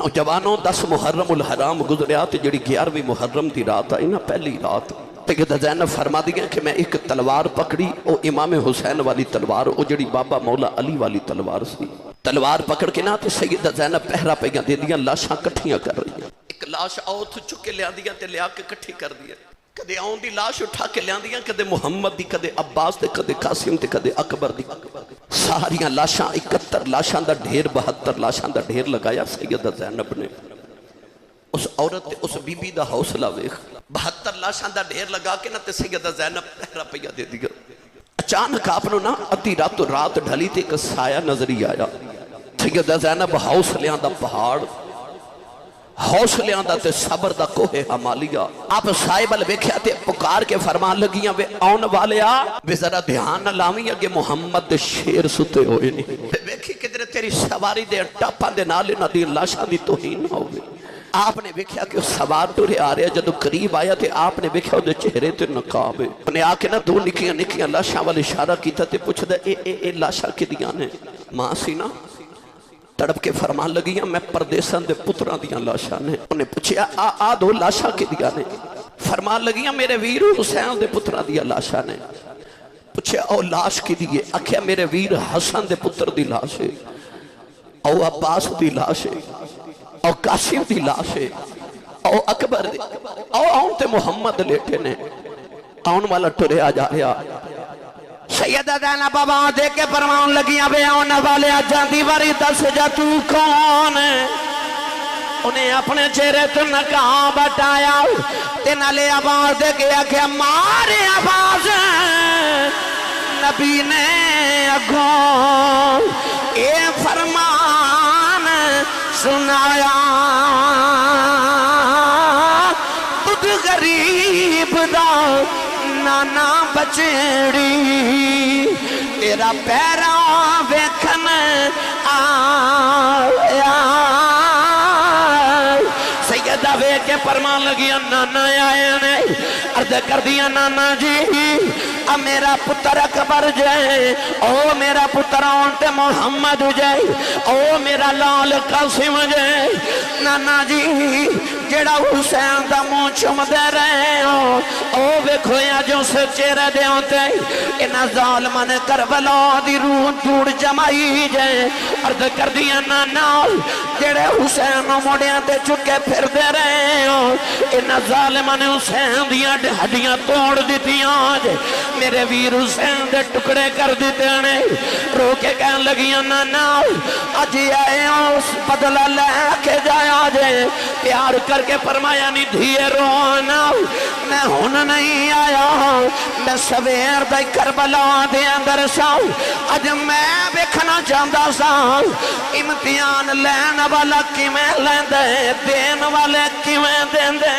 نوجوانوں 10 محرم الحرام گزریا تے جڑی 11ویں محرم دی رات آئی نا، پہلی رات سیدہ زینب فرما دیا کہ میں ایک تلوار پکڑی، او امام حسین والی تلوار، او جڑی بابا مولا علی والی تلوار سی، تلوار پکڑ کے نا تے سیدہ زینب پہرا پہ دے دیا، لاشاں کٹھیاں کر رہی ہیں، ایک لاش آؤتھ چکے لیا دیا تے لیا کے کٹھی کر دیا، کدے آؤں دی لاش اٹھا کے لیا دیا، کدے محمد دی، کدے عباس دی، کدے قاسم دی، کدے اکبر دی، ساریاں لاشاں 71 لاشاں دا ڈھیر 72 لاشاں دا ڈھیر لگایا سیدہ زینب نے۔ اس عورت اس بی بی دا حوصلہ ویکھ، 72 لاشاں دا ڈھیر لگا کے نا تے سیدہ زینب پہرا پہ دے دیا۔ اچانک آپ نے نا ادھی رات ڈھلی تے ایک سایہ نظری آیا، سیدہ زینب حوصلیاں دا پہاڑ، حوصلیاں دا تے صبر دا کوہ حمالیہ، آپ صاحب الویکھیا تے پکار کے فرمان لگیاں وے آن والے آ وے ذرا دھیان نہ لاویں اگے محمد دے شیر ستے ہوئے نہیں، ویکھی کدھر تیری سواری دے ٹاپاں دے نالے نہ دی لاشاں دی توہین نہ ہوئے۔ آپ نے ویکھیا کہ سوار ٹورے آ رہے جدو قریب آیا تے آپ نے ویکھیا دے چہرے تے نقاب ہے، انہیں آ کے نا دو نکیاں نکیاں لاشاں والے اشارہ کیتا تے پوچھ دے اے لاشاں کی دیاں نے، ماں سی نا تڑپ کے فرمان لگیاں میں پردیسان دے پتران دیاں لاشاں نے، انہیں پوچھیا آ دو لاشاں کی دیاں نے، فرمان لگیاں میرے ویر حسین دے پتران دیاں لاشاں نے، پوچھیا او لاش کی دیئے، اکھیا میرے ویر حسن دے پتر دی لاش ہے، او عباس دی لاش ہے، او قاسم دی لاش ہے، او اکبر دی، او آن تے محمد لیٹے نے، آن والا ٹرے آ جا رہا، سیدہ زینب بابا دے کے فرمان لگیاں بے آن والے جاندی واری دس جا تو کون ہے، انہیں اپنے چہرے تو نقاب ہٹایا تے نالے آواز دے کے آکھے مارے آواز نبی نے اگوں اے فرمان سنایا تجھ غریب دا نانا بچڑی تیرا پیرا ویکھن آیا، سیدہ وے کے فرمان لگیا نانا آئے نے، عرض کر دیا نانا جی اب میرا پتر اکبر جائے، او میرا پتر آنٹ محمد جائے، او میرا لال قاسم جائے، نانا جی جڑا حسین دا منہ چم دے رہے ہو، او ویکھویا جو سے چہرے دے ہوتے انہا ظالمان کربلا دی روح توڑ جمائی جائے، عرض کر دیا نانا جڑے حسین موڑیاں تے چکے پھر دے رہے ہو، انہا ظالمان حسین دیا ہڈیاں توڑ دیتی آج، میرے ویر حسین دے ٹکڑے کر دیتے ہیں، رو کے کہن لگیاں نانا اجی آئے اس بدلہ لے کے جایا جائے، پیار کر کے فرمایا نہیں دھیے رونا میں ہون نہیں آیا، میں سویر دائی کربلا دے اندر ساؤں، اج میں بکھنا چاہتا ساؤں، امتحان لین والا کی میں لین دے، دین والے کی میں دین دے۔